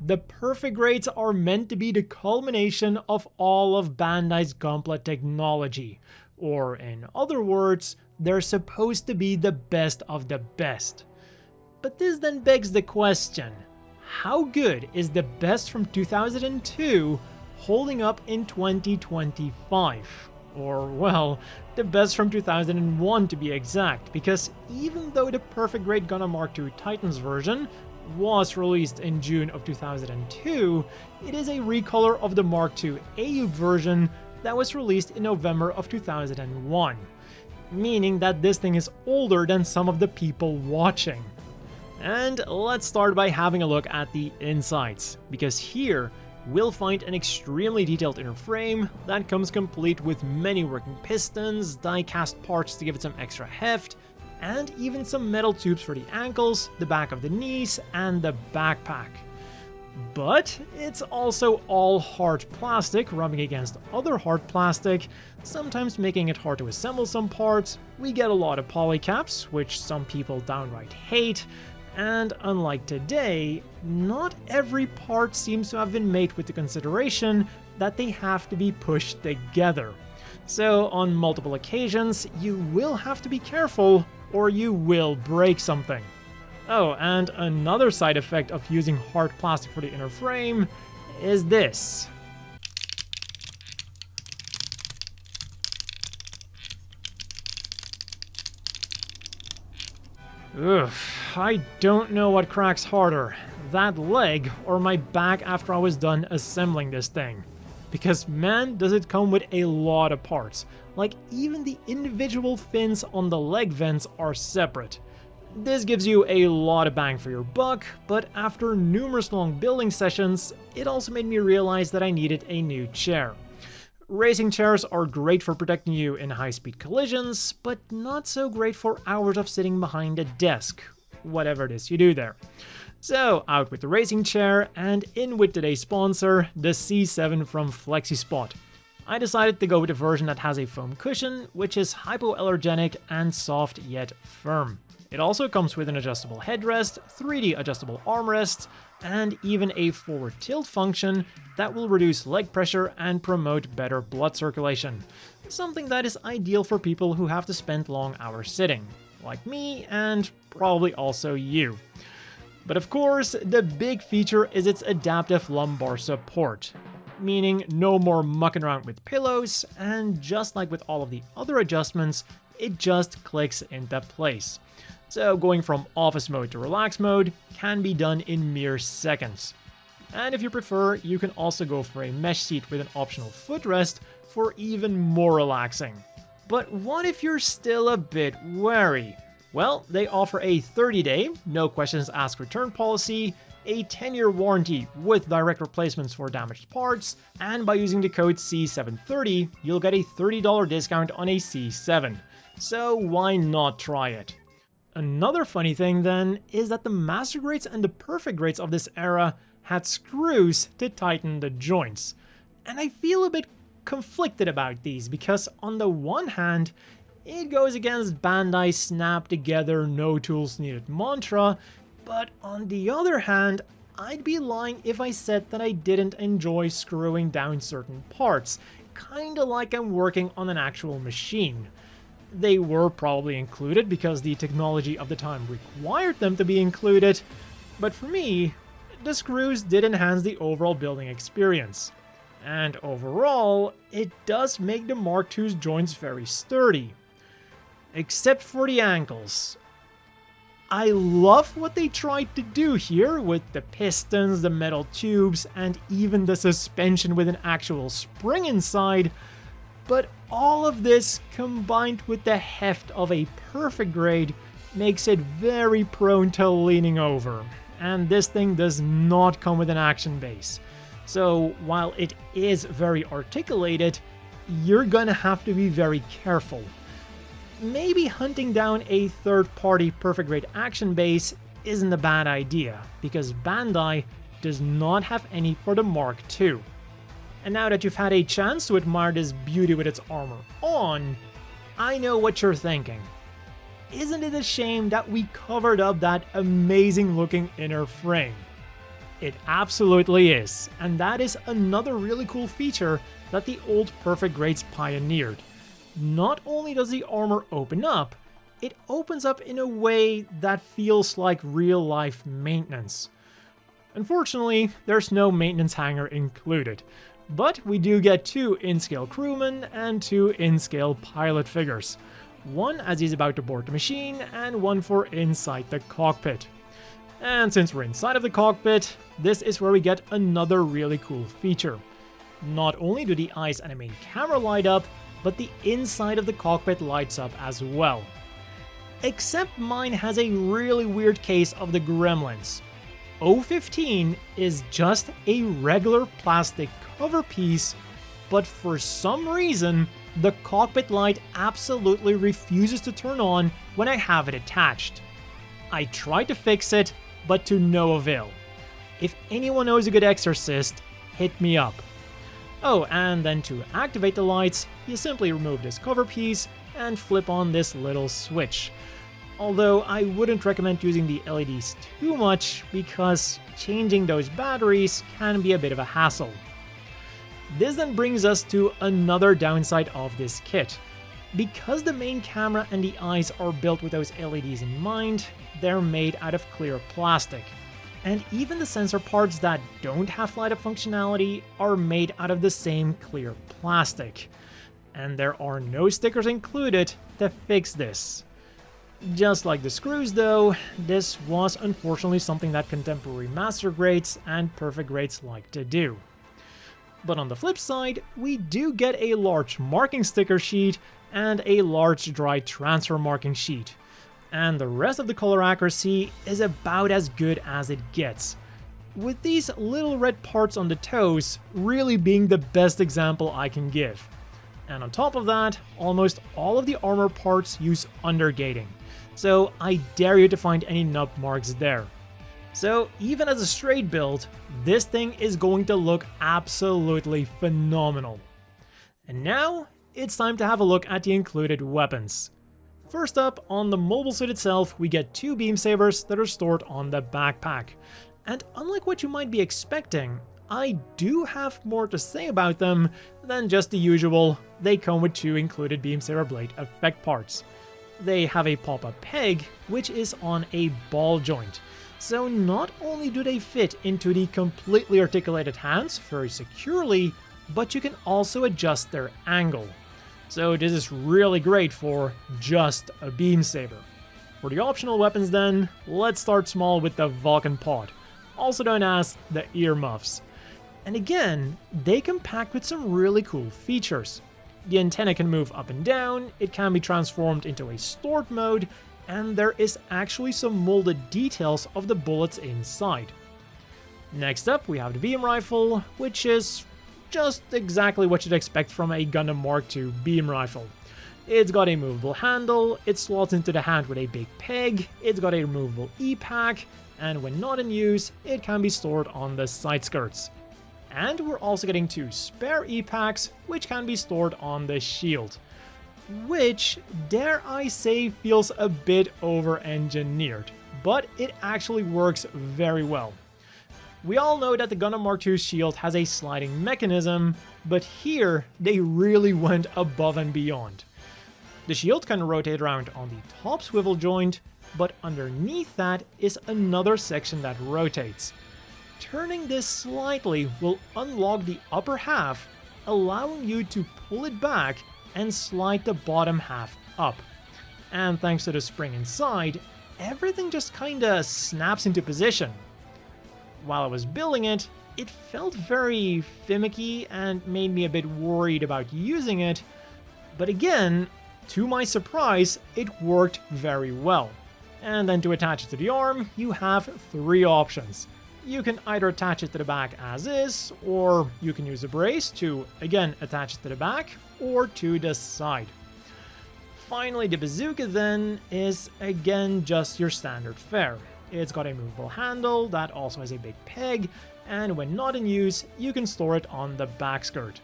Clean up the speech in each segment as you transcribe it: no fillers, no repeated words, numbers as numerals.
The perfect grades are meant to be the culmination of all of Bandai's Gunpla technology, or in other words, they're supposed to be the best of the best. But this then begs the question, how good is the best from 2002 holding up in 2025? Or, well, the best from 2001 to be exact, because even though the perfect grade Gundam Mark II Titans version was released in June of 2002, it is a recolor of the Mark II AU version that was released in November of 2001, meaning that this thing is older than some of the people watching. And let's start by having a look at the insides, because here we'll find an extremely detailed inner frame that comes complete with many working pistons, die-cast parts to give it some extra heft, and even some metal tubes for the ankles, the back of the knees, and the backpack. But it's also all hard plastic rubbing against other hard plastic, sometimes making it hard to assemble some parts. We get a lot of polycaps, which some people downright hate, and unlike today, not every part seems to have been made with the consideration that they have to be pushed together. So on multiple occasions, you will have to be careful or you will break something. Oh, and another side effect of using hard plastic for the inner frame is this. Oof, I don't know what cracks harder, that leg or my back after I was done assembling this thing. Because man, does it come with a lot of parts. Like even the individual fins on the leg vents are separate. This gives you a lot of bang for your buck, but after numerous long building sessions, it also made me realize that I needed a new chair. Racing chairs are great for protecting you in high-speed collisions, but not so great for hours of sitting behind a desk, whatever it is you do there. So out with the racing chair and in with today's sponsor, the C7 from Flexispot. I decided to go with a version that has a foam cushion, which is hypoallergenic and soft yet firm. It also comes with an adjustable headrest, 3D adjustable armrests, and even a forward tilt function that will reduce leg pressure and promote better blood circulation. Something that is ideal for people who have to spend long hours sitting, like me and probably also you. But of course, the big feature is its adaptive lumbar support, meaning no more mucking around with pillows, and just like with all of the other adjustments, it just clicks into place. So going from office mode to relax mode can be done in mere seconds. And if you prefer, you can also go for a mesh seat with an optional footrest for even more relaxing. But what if you're still a bit wary? Well, they offer a 30-day, no questions asked return policy, a 10-year warranty with direct replacements for damaged parts, and by using the code C730, you'll get a $30 discount on a C7. So why not try it? Another funny thing then is that the master grades and the perfect grades of this era had screws to tighten the joints. And I feel a bit conflicted about these because on the one hand, it goes against Bandai's snap together, no tools needed mantra, but on the other hand, I'd be lying if I said that I didn't enjoy screwing down certain parts, kinda like I'm working on an actual machine. They were probably included because the technology of the time required them to be included, but for me, the screws did enhance the overall building experience. And overall, it does make the Mark II's joints very sturdy. Except for the ankles. I love what they tried to do here with the pistons, the metal tubes, and even the suspension with an actual spring inside, but all of this combined with the heft of a perfect grade makes it very prone to leaning over, and this thing does not come with an action base. So while it is very articulated, you're gonna have to be very careful. Maybe hunting down a third-party perfect grade action base isn't a bad idea, because Bandai does not have any for the Mark II. And now that you've had a chance to admire this beauty with its armor on, I know what you're thinking. Isn't it a shame that we covered up that amazing looking inner frame? It absolutely is, and that is another really cool feature that the old Perfect Grades pioneered. Not only does the armor open up, it opens up in a way that feels like real-life maintenance. Unfortunately, there's no maintenance hanger included, but we do get 2 in-scale crewmen and 2 in-scale pilot figures. One as he's about to board the machine, and one for inside the cockpit. And since we're inside of the cockpit, this is where we get another really cool feature. Not only do the eyes and the main camera light up, but the inside of the cockpit lights up as well. Except mine has a really weird case of the gremlins. 015 is just a regular plastic cover piece, but for some reason, the cockpit light absolutely refuses to turn on when I have it attached. I tried to fix it, but to no avail. If anyone knows a good exorcist, hit me up. Oh, and then to activate the lights, you simply remove this cover piece and flip on this little switch. Although I wouldn't recommend using the LEDs too much because changing those batteries can be a bit of a hassle. This then brings us to another downside of this kit. Because the main camera and the eyes are built with those LEDs in mind, they're made out of clear plastic. And even the sensor parts that don't have light up functionality are made out of the same clear plastic. And there are no stickers included to fix this. Just like the screws though, this was unfortunately something that contemporary master grades and perfect grades like to do. But on the flip side, we do get a large marking sticker sheet and a large dry transfer marking sheet. And the rest of the color accuracy is about as good as it gets, with these little red parts on the toes really being the best example I can give. And on top of that, almost all of the armor parts use undergating, so I dare you to find any nub marks there. So even as a straight build, this thing is going to look absolutely phenomenal. And now, it's time to have a look at the included weapons. First up, on the mobile suit itself, we get 2 beam sabers that are stored on the backpack. And unlike what you might be expecting, I do have more to say about them than just the usual. They come with 2 included beam saber blade effect parts. They have a pop-up peg, which is on a ball joint. So not only do they fit into the completely articulated hands very securely, but you can also adjust their angle. So this is really great for just a beam saber. For the optional weapons then, let's start small with the Vulcan pod, also known as the earmuffs. And again, they come packed with some really cool features. The antenna can move up and down, it can be transformed into a stored mode, and there is actually some molded details of the bullets inside. Next up, we have the beam rifle, which is just exactly what you'd expect from a Gundam Mark II beam rifle. It's got a movable handle, it slots into the hand with a big peg, it's got a removable E-pack, and when not in use, it can be stored on the side skirts. And we're also getting 2 spare E-packs, which can be stored on the shield. Which, dare I say, feels a bit over-engineered, but it actually works very well. We all know that the Gundam Mark II shield has a sliding mechanism, but here they really went above and beyond. The shield can rotate around on the top swivel joint, but underneath that is another section that rotates. Turning this slightly will unlock the upper half, allowing you to pull it back and slide the bottom half up. And thanks to the spring inside, everything just kinda snaps into position. While I was building it, it felt very finicky and made me a bit worried about using it, but again, to my surprise, it worked very well. And then to attach it to the arm, you have 3 options. You can either attach it to the back as is, or you can use a brace to, again, attach it to the back, or to the side. Finally, the bazooka then is, again, just your standard fare. It's got a movable handle that also has a big peg, and when not in use, you can store it on the back skirt.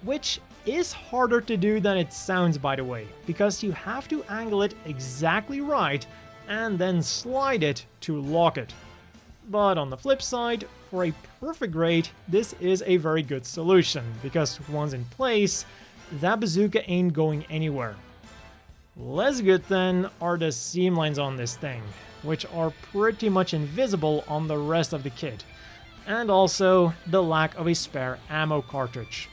Which is harder to do than it sounds, by the way, because you have to angle it exactly right and then slide it to lock it. But on the flip side, for a perfect grade, this is a very good solution, because once in place, that bazooka ain't going anywhere. Less good then are the seam lines on this thing, which are pretty much invisible on the rest of the kit, and also the lack of a spare ammo cartridge.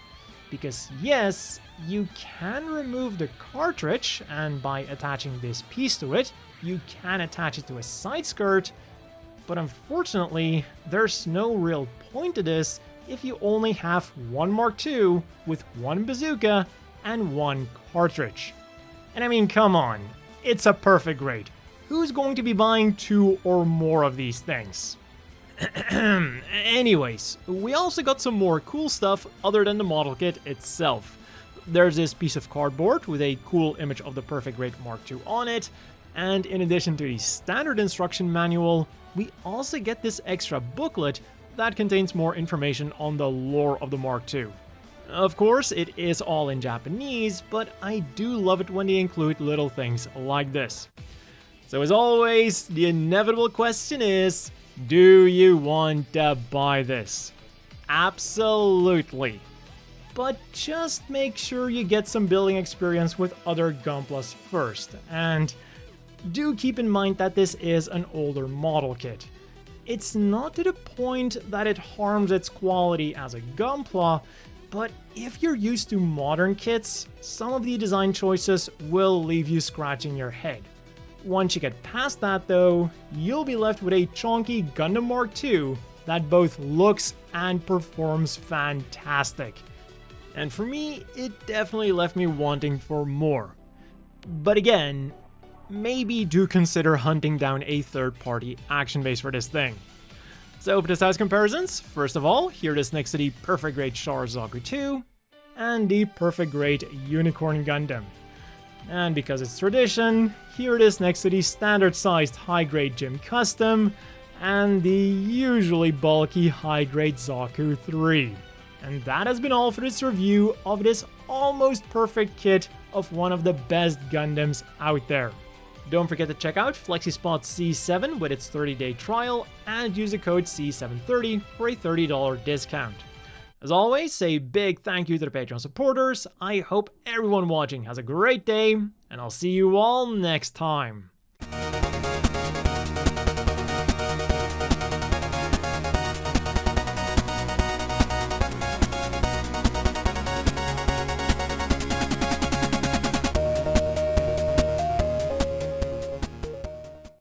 Because yes, you can remove the cartridge, and by attaching this piece to it, you can attach it to a side skirt, but unfortunately, there's no real point to this if you only have one Mark II with one bazooka and one cartridge. And I mean, come on, it's a perfect grade. Who's going to be buying 2 or more of these things? Anyways, we also got some more cool stuff other than the model kit itself. There's this piece of cardboard with a cool image of the perfect grade Mark II on it, and in addition to the standard instruction manual, we also get this extra booklet that contains more information on the lore of the Mark II. Of course, it is all in Japanese, but I do love it when they include little things like this. So as always, the inevitable question is, do you want to buy this? Absolutely. But just make sure you get some building experience with other Gunplas first, and do keep in mind that this is an older model kit. It's not to the point that it harms its quality as a Gunpla, but if you're used to modern kits, some of the design choices will leave you scratching your head. Once you get past that though, you'll be left with a chunky Gundam Mark II that both looks and performs fantastic. And for me, it definitely left me wanting for more. But again, maybe do consider hunting down a third-party action base for this thing. So for the size comparisons, first of all, here it is next to the perfect grade Sharazaku 2 and the perfect grade Unicorn Gundam. And because it's tradition, here it is next to the standard sized high grade Gym Custom and the usually bulky high grade Zaku 3. And that has been all for this review of this almost perfect kit of one of the best Gundams out there. Don't forget to check out Flexispot C7 with its 30-day trial and use the code C730 for a $30 discount. As always, a big thank you to the Patreon supporters. I hope everyone watching has a great day, and I'll see you all next time.